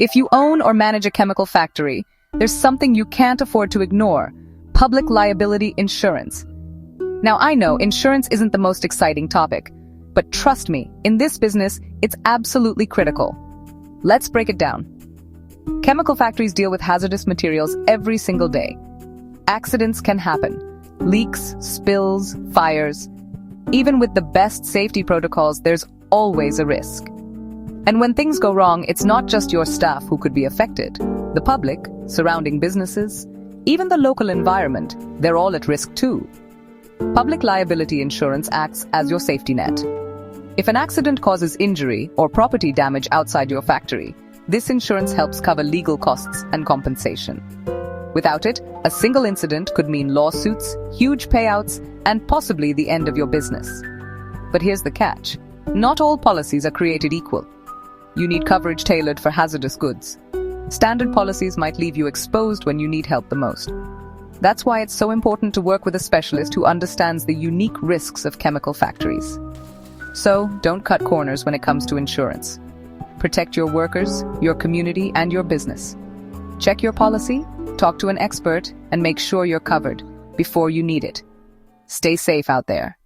If you own or manage a chemical factory, there's something you can't afford to ignore: public liability insurance. Now, I know insurance isn't the most exciting topic, but trust me, in this business, it's absolutely critical. Let's break it down. Chemical factories deal with hazardous materials every single day. Accidents can happen: leaks, spills, fires. Even with the best safety protocols, there's always a risk. And when things go wrong, it's not just your staff who could be affected. The public, surrounding businesses, even the local environment, they're all at risk too. Public liability insurance acts as your safety net. If an accident causes injury or property damage outside your factory, this insurance helps cover legal costs and compensation. Without it, a single incident could mean lawsuits, huge payouts, and possibly the end of your business. But here's the catch: not all policies are created equal. You need coverage tailored for hazardous goods. Standard policies might leave you exposed when you need help the most. That's why it's so important to work with a specialist who understands the unique risks of chemical factories. So, don't cut corners when it comes to insurance. Protect your workers, your community, and your business. Check your policy, talk to an expert, and make sure you're covered before you need it. Stay safe out there.